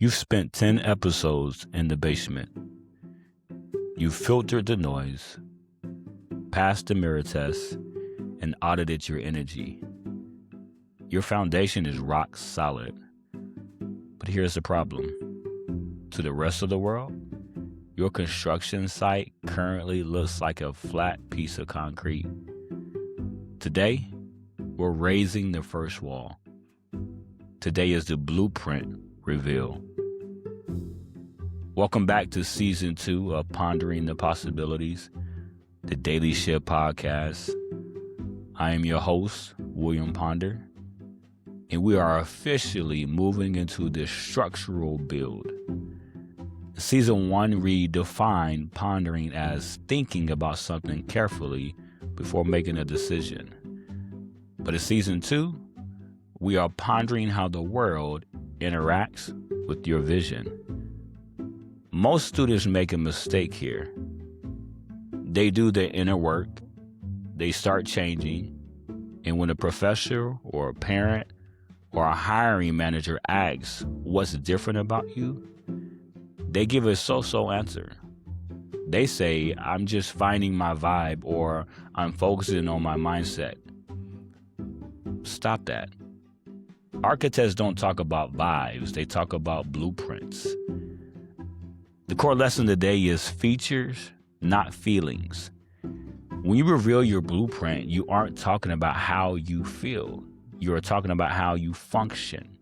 You've spent 10 episodes in the basement. You've filtered the noise, passed the mirror test, and audited your energy. Your foundation is rock solid. But here's the problem. To the rest of the world, your construction site currently looks like a flat piece of concrete. Today, we're raising the first wall. Today is the blueprint reveal. Welcome back to Season 2 of Pondering the Possibilities, the Daily Shift podcast. I am your host, William Ponder, and we are officially moving into the structural build. Season 1 redefined pondering as thinking about something carefully before making a decision. But in Season 2, we are pondering how the world interacts with your vision. Most students make a mistake here. They do their inner work, they start changing, and when a professor or a parent or a hiring manager asks what's different about you, they give a so-so answer. They say, I'm just finding my vibe, or I'm focusing on my mindset. Stop that. Architects don't talk about vibes, they talk about blueprints. The core lesson today is features, not feelings. When you reveal your blueprint, you aren't talking about how you feel. You're talking about how you function.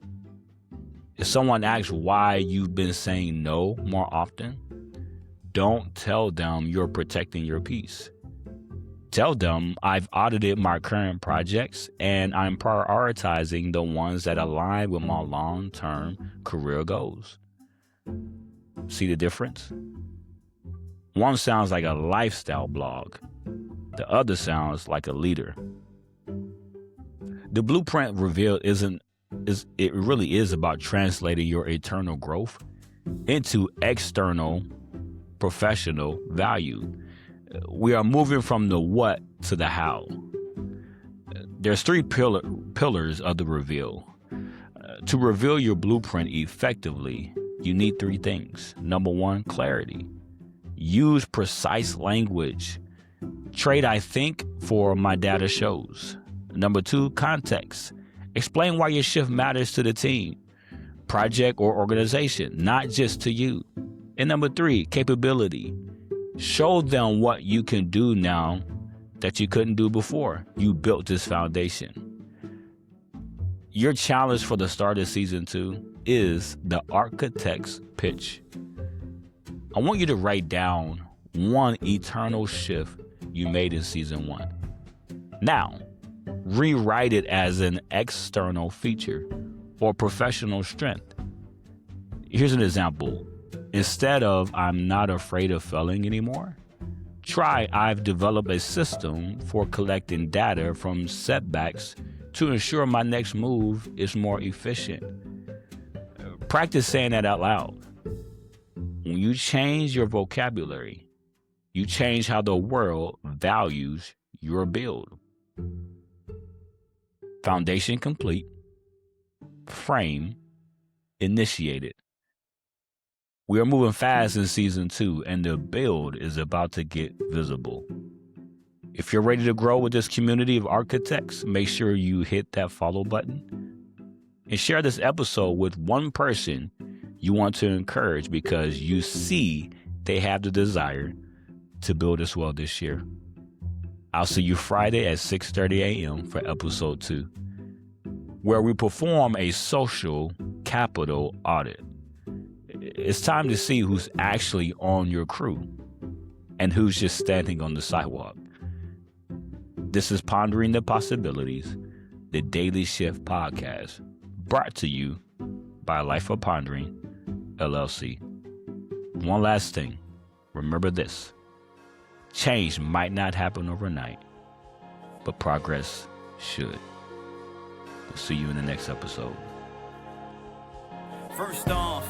If someone asks why you've been saying no more often, don't tell them you're protecting your peace. Tell them I've audited my current projects and I'm prioritizing the ones that align with my long-term career goals. See the difference? One sounds like a lifestyle blog. The other sounds like a leader. The blueprint reveal it really is about translating your internal growth into external professional value. We are moving from the what to the how. There's three pillars of the reveal. To reveal your blueprint effectively, you need three things. Number one, clarity. Use precise language. Trade I think for my data shows. Number two, context. Explain why your shift matters to the team, project, or organization, not just to you. And number three, capability. Show them what you can do now that you couldn't do before you built this foundation. Your challenge for the start of Season 2 is the architect's pitch. I want you to write down one eternal shift you made in Season 1. Now, rewrite it as an external feature or professional strength. Here's an example. Instead of I'm not afraid of failing anymore, try I've developed a system for collecting data from setbacks to ensure my next move is more efficient. Practice saying that out loud. When you change your vocabulary, you change how the world values your build. Foundation complete. Frame initiated. We are moving fast in Season 2, and the build is about to get visible. If you're ready to grow with this community of architects, make sure you hit that follow button and share this episode with one person you want to encourage because you see they have the desire to build as well this year. I'll see you Friday at 6:30 a.m. for episode 2, where we perform a social capital audit. It's time to see who's actually on your crew and who's just standing on the sidewalk. This is Pondering the Possibilities, the Daily Shift podcast, brought to you by Life of Pondering, LLC. One last thing. Remember this. Change might not happen overnight, but progress should. We'll see you in the next episode. First off,